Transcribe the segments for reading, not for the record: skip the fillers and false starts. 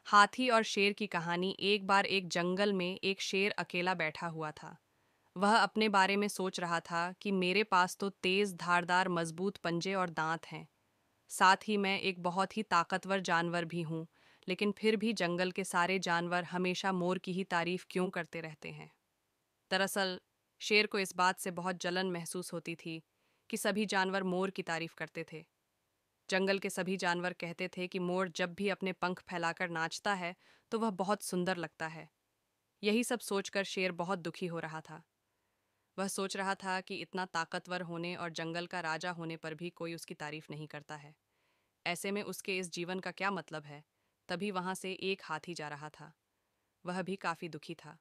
हाथी और शेर की कहानी। एक बार एक जंगल में एक शेर अकेला बैठा हुआ था। वह अपने बारे में सोच रहा था कि मेरे पास तो तेज धारदार मजबूत पंजे और दांत हैं। साथ ही मैं एक बहुत ही ताकतवर जानवर भी हूँ। लेकिन फिर भी जंगल के सारे जानवर हमेशा मोर की ही तारीफ क्यों करते रहते हैं। दरअसल शेर को इस बात से बहुत जलन महसूस होती थी कि सभी जानवर मोर की तारीफ करते थे। जंगल के सभी जानवर कहते थे कि मोर जब भी अपने पंख फैलाकर नाचता है तो वह बहुत सुंदर लगता है। यही सब सोचकर शेर बहुत दुखी हो रहा था। वह सोच रहा था कि इतना ताकतवर होने और जंगल का राजा होने पर भी कोई उसकी तारीफ नहीं करता है। ऐसे में उसके इस जीवन का क्या मतलब है। तभी वहां से एक हाथी जा रहा था। वह भी काफी दुखी था।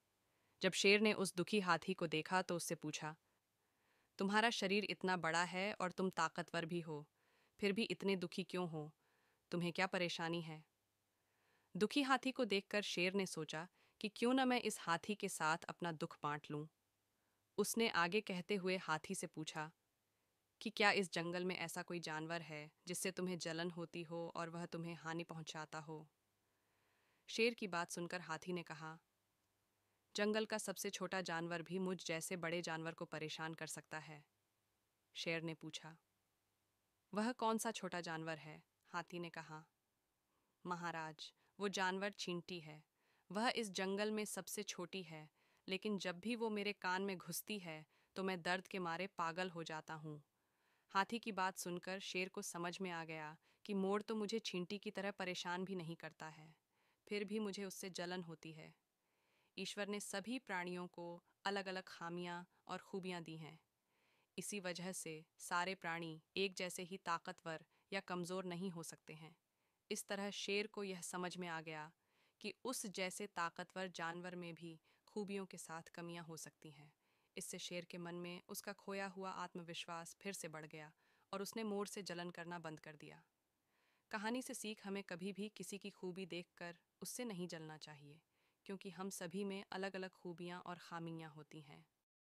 जब शेर ने उस दुखी हाथी को देखा तो उससे पूछा, तुम्हारा शरीर इतना बड़ा है और तुम ताकतवर भी हो, फिर भी इतने दुखी क्यों हो? तुम्हें क्या परेशानी है? दुखी हाथी को देखकर शेर ने सोचा कि क्यों न मैं इस हाथी के साथ अपना दुख बांट लूं। उसने आगे कहते हुए हाथी से पूछा कि क्या इस जंगल में ऐसा कोई जानवर है जिससे तुम्हें जलन होती हो और वह तुम्हें हानि पहुंचाता हो। शेर की बात सुनकर हाथी ने कहा, जंगल का सबसे छोटा जानवर भी मुझ जैसे बड़े जानवर को परेशान कर सकता है। शेर ने पूछा, वह कौन सा छोटा जानवर है? हाथी ने कहा, महाराज, वो जानवर चींटी है। वह इस जंगल में सबसे छोटी है, लेकिन जब भी वो मेरे कान में घुसती है तो मैं दर्द के मारे पागल हो जाता हूँ। हाथी की बात सुनकर शेर को समझ में आ गया कि मोर तो मुझे चींटी की तरह परेशान भी नहीं करता है, फिर भी मुझे उससे जलन होती है। ईश्वर ने सभी प्राणियों को अलग अलग खामियां और खूबियां दी हैं। इसी वजह से सारे प्राणी एक जैसे ही ताकतवर या कमज़ोर नहीं हो सकते हैं। इस तरह शेर को यह समझ में आ गया कि उस जैसे ताकतवर जानवर में भी खूबियों के साथ कमियां हो सकती हैं। इससे शेर के मन में उसका खोया हुआ आत्मविश्वास फिर से बढ़ गया और उसने मोर से जलन करना बंद कर दिया। कहानी से सीख, हमें कभी भी किसी की खूबी देखकर उससे नहीं जलना चाहिए, क्योंकि हम सभी में अलग अलग खूबियां और खामियां होती हैं।